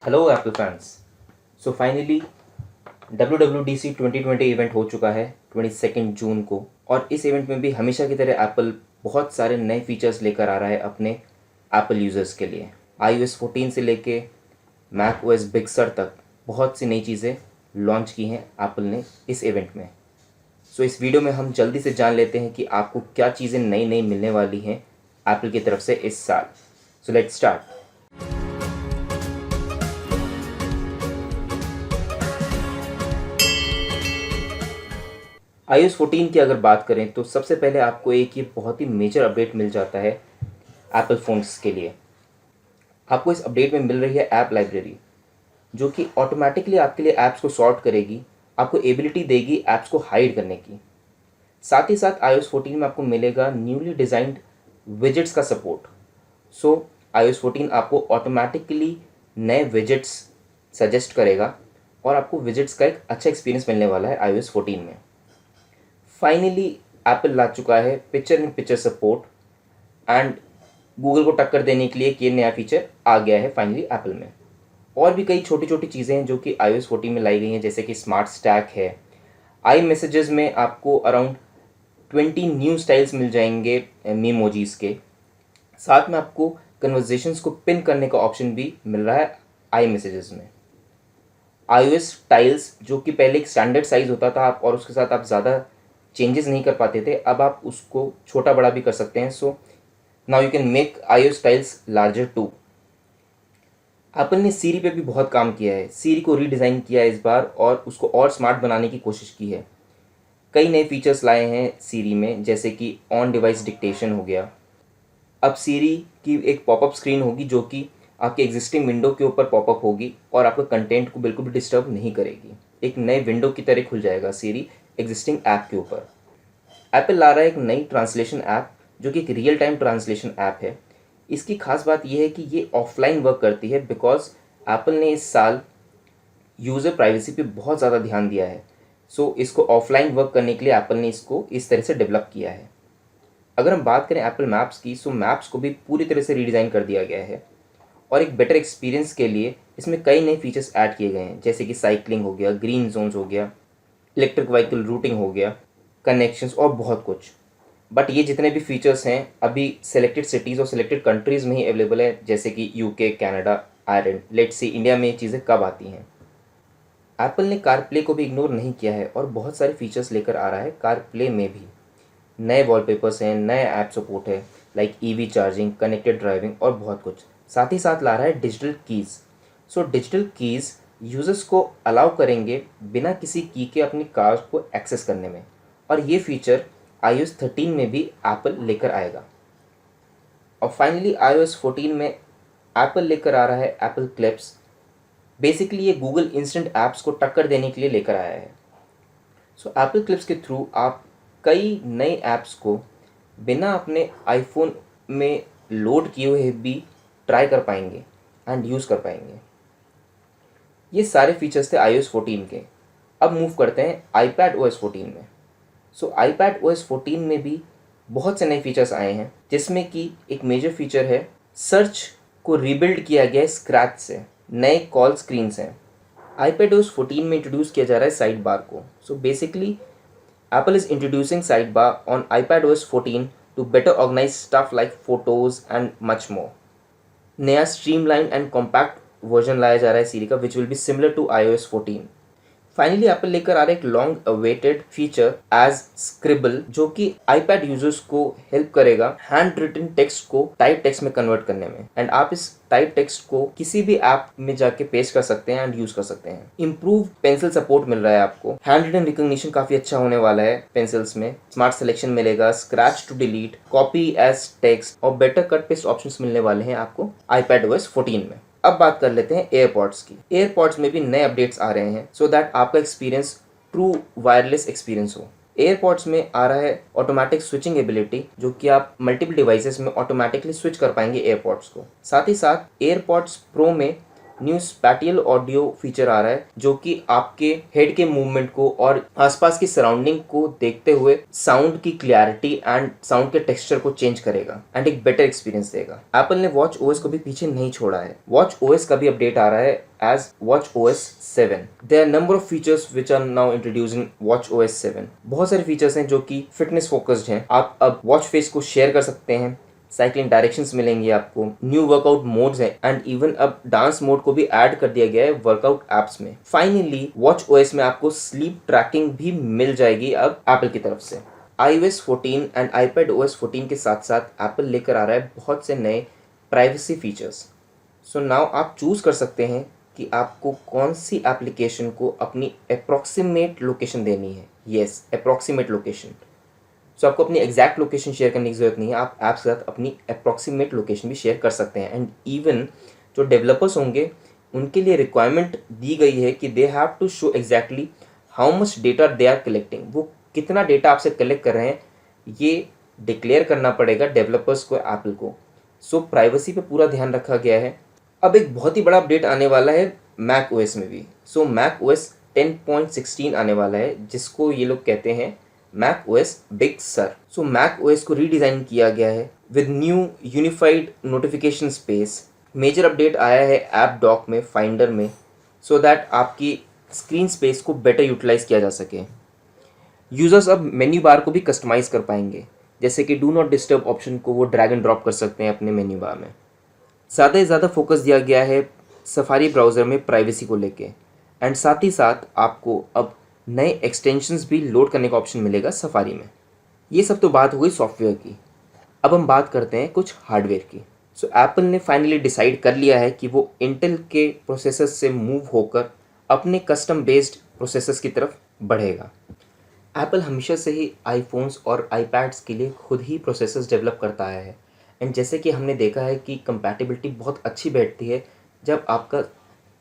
Hello Apple fans. So finally WWDC 2020 event हो चुका है 22 जून को। और इस इवेंट में भी हमेशा की तरह एप्पल बहुत सारे नए फीचर्स लेकर आ रहा है अपने एप्पल यूज़र्स के लिए। iOS 14 से लेके मैक OS बिग sur तक बहुत सी नई चीज़ें लॉन्च की हैं एप्पल ने इस इवेंट में। सो इस वीडियो में हम जल्दी से जान लेते हैं कि आपको क्या चीज़ें नई नई मिलने वाली हैं एप्पल की तरफ से इस साल। So let's start. iOS 14 की अगर बात करें तो सबसे पहले आपको एक ये बहुत ही मेजर अपडेट मिल जाता है एप्पल फ़ोन्स के लिए। आपको इस अपडेट में मिल रही है ऐप लाइब्रेरी, जो कि ऑटोमेटिकली आपके लिए ऐप्स को सॉर्ट करेगी, आपको एबिलिटी देगी ऐप्स को हाइड करने की। साथ ही साथ iOS 14 में आपको मिलेगा न्यूली डिज़ाइंड विजेट्स का सपोर्ट। सो iOS 14 आपको ऑटोमेटिकली नए विजेट्स सजेस्ट करेगा और आपको विजेट्स का एक अच्छा एक्सपीरियंस मिलने वाला है iOS 14 में। फाइनली एप्पल ला चुका है picture in picture support and Google को टक्कर देने के लिए ये नया फीचर आ गया है फाइनली एप्पल में। और भी कई छोटी छोटी चीज़ें हैं जो कि iOS 14 में लाई गई हैं, जैसे कि स्मार्ट स्टैक है। आई मैसेजेस में आपको अराउंड 20 न्यू स्टाइल्स मिल जाएंगे मीमोजीज के। साथ में आपको कन्वर्जेशंस को पिन करने का ऑप्शन भी मिल रहा है आई मैसेजेस में। iOS टाइल्स जो कि पहले एक स्टैंडर्ड साइज़ होता था आप और उसके साथ आप ज़्यादा चेंजेस नहीं कर पाते थे, अब आप उसको छोटा बड़ा भी कर सकते हैं। So now you can make iOS tiles larger too. Apple ने सीरी पे भी बहुत काम किया है, सीरी को रीडिज़ाइन किया है इस बार और उसको और स्मार्ट बनाने की कोशिश की है। कई नए फीचर्स लाए हैं सीरी में, जैसे कि ऑन डिवाइस डिक्टेशन हो गया। अब सीरी की एक पॉपअप स्क्रीन होगी जो कि आपके एग्जिस्टिंग विंडो के ऊपर पॉपअप होगी और आपके कंटेंट को बिल्कुल भी डिस्टर्ब नहीं करेगी। एक नए विंडो की तरह खुल जाएगा सीरी एग्जिस्टिंग ऐप के ऊपर। एप्पल ला रहा है एक नई ट्रांसलेशन ऐप जो कि एक रियल टाइम ट्रांसलेशन ऐप है। इसकी खास बात यह है कि ये ऑफलाइन वर्क करती है, बिकॉज एप्पल ने इस साल यूज़र प्राइवेसी पे बहुत ज़्यादा ध्यान दिया है। सो इसको ऑफलाइन वर्क करने के लिए एप्पल ने इसको इस तरह से डेवलप किया है। अगर हम बात करें एप्पल मैप्स की, सो मैप्स को भी पूरी तरह से रीडिज़ाइन कर दिया गया है और एक बेटर एक्सपीरियंस के लिए इसमें कई नए फीचर्स ऐड किए गए हैं, जैसे कि साइकिलिंग हो गया, ग्रीन जोन्स हो गया, इलेक्ट्रिक व्हीकल रूटिंग हो गया, कनेक्शंस और बहुत कुछ। बट ये जितने भी फीचर्स हैं अभी सेलेक्टेड सिटीज़ और सेलेक्टेड कंट्रीज़ में ही अवेलेबल है, जैसे कि UK, Canada, Ireland. Let's see India में ये चीज़ें कब आती हैं। एप्पल ने कार प्ले को भी इग्नोर नहीं किया है और बहुत सारे फीचर्स लेकर आ रहा है कार प्ले में भी। नए वॉलपेपर्स हैं, नए ऐप सपोर्ट है, like EV charging, connected driving और बहुत कुछ। साथ ही साथ ला रहा है digital keys. So digital keys users को अलाउ करेंगे बिना किसी की के अपनी कार को एक्सेस करने में, और ये फीचर iOS 13 में भी एप्पल लेकर आएगा। और फाइनली iOS 14 में एप्पल लेकर आ रहा है एप्पल क्लिप्स। बेसिकली ये गूगल इंस्टेंट ऐप्स को टक्कर देने के लिए लेकर आया है। सो एप्पल क्लिप्स के थ्रू आप कई नए ऐप्स को बिना अपने आईफोन में लोड किए हुए भी ट्राई कर पाएंगे एंड यूज़ कर पाएंगे। ये सारे फीचर्स थे iOS 14 के। अब मूव करते हैं iPadOS 14 में। सो iPadOS 14 में भी बहुत से नए फीचर्स आए हैं, जिसमें कि एक मेजर फीचर है सर्च को रीबिल्ड किया गया है स्क्रैच से। नए कॉल स्क्रीन्स हैं। iPadOS 14 में इंट्रोड्यूस किया जा रहा है साइड बार को। So basically Apple is introducing sidebar on iPadOS 14 to better organize stuff like photos and much more. नया streamlined and compact वर्जन लाया जा रहा है सीरी का, which will be similar to iOS 14. Finally Apple लेकर आ रहा है एक long awaited feature as scribble, जो कि iPad यूजर्स को हेल्प करेगा हैंड रिटन टेक्स्ट को टाइप टेक्स्ट में कन्वर्ट करने में। एंड आप इस टाइप टेक्स्ट को किसी भी ऐप में जाके पेस्ट कर सकते हैं एंड यूज कर सकते हैं। इम्प्रूव पेंसिल सपोर्ट मिल रहा है आपको। हैंड रिटन रिकॉग्निशन काफी अच्छा होने वाला है पेंसिल्स में। स्मार्ट सिलेक्शन मिलेगा, scratch to delete, copy as text और बेटर कट पेस्ट ऑप्शंस मिलने वाले हैं आपको iPadOS 14 में। अब बात कर लेते हैं एयरपॉड्स की। एयरपॉड्स में भी नए अपडेट्स आ रहे हैं सो दैट आपका एक्सपीरियंस ट्रू वायरलेस एक्सपीरियंस हो। एयरपॉड्स में आ रहा है ऑटोमेटिक स्विचिंग एबिलिटी, जो कि आप मल्टीपल डिवाइसेस में ऑटोमेटिकली स्विच कर पाएंगे एयरपॉड्स को। साथ ही साथ एयरपॉड्स प्रो में न्यू स्पैटियल ऑडियो फीचर आ रहा है, जो कि आपके हेड के मूवमेंट को और आसपास की सराउंडिंग को देखते हुए साउंड की क्लैरिटी एंड साउंड के टेक्सचर को चेंज करेगा एंड एक बेटर एक्सपीरियंस देगा। एप्पल ने वॉच ओएस को भी पीछे नहीं छोड़ा है। वॉच ओएस का भी अपडेट आ रहा है as watchOS 7. There are number of features which are now introduced in watchOS 7. बहुत सारे फीचर्स हैं जो कि फिटनेस फोकस्ड हैं। आप अब वॉच फेस को शेयर कर सकते हैं, साइकिलिंग डायरेक्शंस मिलेंगे आपको, न्यू वर्कआउट मोड्स हैं एंड इवन अब डांस मोड को भी ऐड कर दिया गया है वर्कआउट एप्स में। फाइनली watchOS में आपको स्लीप ट्रैकिंग भी मिल जाएगी अब एप्पल की तरफ से। iOS 14 एंड iPadOS 14 के साथ साथ एप्पल लेकर आ रहा है बहुत से नए प्राइवेसी फीचर्स। सो नाउ आप चूज़ कर सकते हैं कि आपको कौन सी एप्लीकेशन को अपनी अप्रॉक्सीमेट लोकेशन देनी है। Yes, approximate location. सो आपको अपनी एग्जैक्ट लोकेशन शेयर करने की ज़रूरत नहीं है, आप ऐप्स के साथ अपनी अप्रॉक्सीमेट लोकेशन भी शेयर कर सकते हैं। एंड इवन जो डेवलपर्स होंगे उनके लिए रिक्वायरमेंट दी गई है कि they have to show exactly how much data they are collecting. वो कितना डेटा आपसे कलेक्ट कर रहे हैं ये डिक्लेयर करना पड़ेगा डेवलपर्स को, एप्पल को। सो प्राइवेसी पे पूरा ध्यान रखा गया है। अब एक बहुत ही बड़ा अपडेट आने वाला है मैक ओएस में भी। सो मैक ओएस 10.16 आने वाला है जिसको ये लोग कहते हैं Mac OS Big Sur. So Mac OS को रीडिज़ाइन किया गया है with new unified notification space. Major update आया है ऐप डॉक में, फाइंडर में, सो दैट आपकी स्क्रीन स्पेस को बेटर यूटिलाइज किया जा सके। यूज़र्स अब मेन्यू बार को भी कस्टमाइज कर पाएंगे, जैसे कि डू नॉट डिस्टर्ब ऑप्शन को वो ड्रैग एंड ड्रॉप कर सकते हैं अपने मेन्यू बार में। ज़्यादा से ज़्यादा फोकस दिया गया है सफारी ब्राउज़र में प्राइवेसी को लेके एंड साथ ही साथ आपको अब नए एक्सटेंशंस भी लोड करने का ऑप्शन मिलेगा सफारी में। ये सब तो बात हो गई सॉफ्टवेयर की। अब हम बात करते हैं कुछ हार्डवेयर की। सो एप्पल ने फाइनली डिसाइड कर लिया है कि वो इंटेल के प्रोसेसर्स से मूव होकर अपने कस्टम बेस्ड प्रोसेसर्स की तरफ बढ़ेगा। एप्पल हमेशा से ही आईफोन्स और आईपैड्स के लिए खुद ही प्रोसेसर्स डेवलप करता आया है एंड जैसे कि हमने देखा है कि कंपैटिबिलिटी बहुत अच्छी बैठती है जब आपका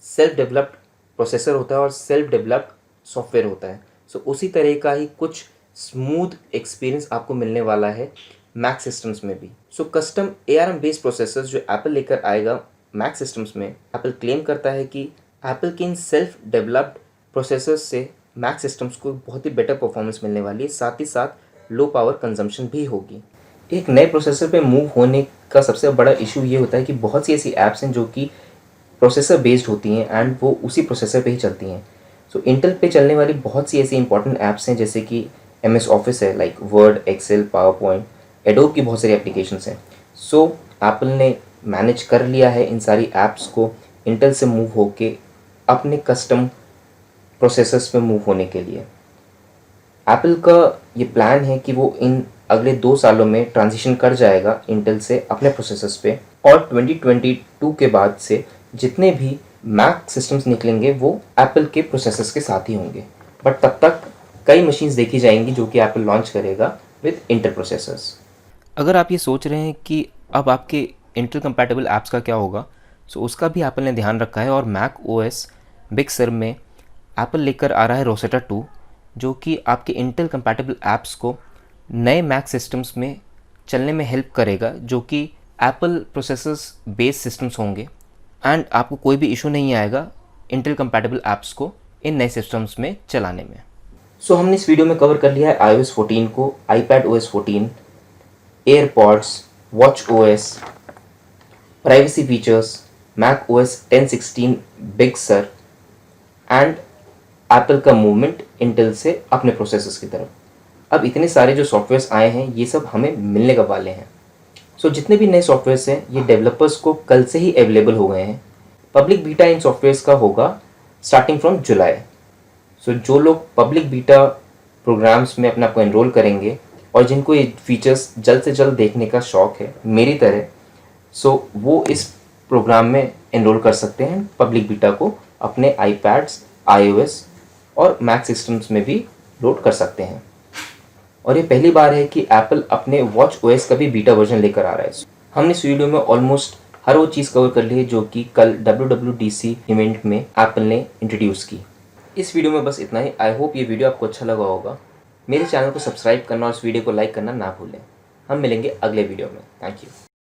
सेल्फ डेवलप्ड प्रोसेसर होता है और सेल्फ डेवलप्ड सॉफ्टवेयर होता है। सो उसी तरह का ही कुछ स्मूथ एक्सपीरियंस आपको मिलने वाला है मैक सिस्टम्स में भी। सो कस्टम ARM बेस्ड प्रोसेसर्स जो एप्पल लेकर आएगा मैक सिस्टम्स में, एप्पल क्लेम करता है कि एप्पल के इन सेल्फ डेवलप्ड प्रोसेसर्स से मैक सिस्टम्स को बहुत ही बेटर परफॉर्मेंस मिलने वाली है, साथ ही साथ लो पावर कंजम्पशन भी होगी। एक नए प्रोसेसर पे मूव होने का सबसे बड़ा इशू ये होता है कि बहुत सी ऐसी ऐप्स हैं जो कि प्रोसेसर बेस्ड होती हैं एंड वो उसी प्रोसेसर पे ही चलती हैं। सो इंटेल पे चलने वाली बहुत सी ऐसी इंपॉर्टेंट ऐप्स हैं जैसे कि MS ऑफिस है, like Word, Excel, PowerPoint, Adobe की बहुत सारी एप्लीकेशंस हैं। सो एप्पल ने मैनेज कर लिया है इन सारी ऐप्स को इंटेल से मूव होके अपने कस्टम प्रोसेसर्स पे मूव होने के लिए। एप्पल का ये प्लान है कि वो इन अगले 2 सालों में ट्रांजिशन कर जाएगा इंटेल से अपने प्रोसेसर्स पे और 2022 के बाद से जितने भी मैक सिस्टम्स निकलेंगे वो एप्पल के प्रोसेसर्स के साथ ही होंगे। बट तब तक कई मशीन्स देखी जाएंगी जो कि एप्पल लॉन्च करेगा विद इंटेल प्रोसेसर्स। अगर आप ये सोच रहे हैं कि अब आपके इंटेल कंपैटिबल ऐप्स का क्या होगा, सो उसका भी एप्पल ने ध्यान रखा है और मैक ओएस बिग सर में एप्पल लेकर आ रहा है रोसेटा 2 जो कि आपके इंटेल कंपैटिबल ऐप्स को नए मैक सिस्टम्स में चलने में हेल्प करेगा, जो कि एप्पल प्रोसेसर्स बेस्ड सिस्टम्स होंगे एंड आपको कोई भी इशू नहीं आएगा इंटेल कंपैटिबल ऐप्स को इन नए सिस्टम्स में चलाने में। सो हमने इस वीडियो में कवर कर लिया है iOS 14 को, iPadOS 14, AirPods, watchOS, privacy features, macOS 10.16 big sir and Apple का मूवमेंट इंटेल से अपने प्रोसेसर्स की तरफ। अब इतने सारे जो सॉफ्टवेयर्स आए हैं ये सब हमें मिलने का वाले हैं। सो जितने भी नए सॉफ्टवेयर्स हैं ये डेवलपर्स को कल से ही अवेलेबल हो गए हैं। पब्लिक बीटा इन सॉफ्टवेयर्स का होगा स्टार्टिंग फ्रॉम जुलाई। सो जो लोग पब्लिक बीटा प्रोग्राम्स में अपने आप को एनरोल करेंगे और जिनको ये फीचर्स जल्द से जल्द देखने का शौक है मेरी तरह, सो वो इस प्रोग्राम में एनरोल कर सकते हैं पब्लिक बीटा को अपने आईपैड्स, iOS और मैक सिस्टम्स में भी लोड कर सकते हैं। और ये पहली बार है कि एप्पल अपने watchOS का भी बीटा वर्जन लेकर आ रहा है। हमने इस वीडियो में ऑलमोस्ट हर वो चीज़ कवर कर ली है जो कि कल WWDC इवेंट में एप्पल ने इंट्रोड्यूस की। इस वीडियो में बस इतना ही। आई होप ये वीडियो आपको अच्छा लगा होगा। मेरे चैनल को सब्सक्राइब करना और इस वीडियो को लाइक करना ना भूलें। हम मिलेंगे अगले वीडियो में। Thank you.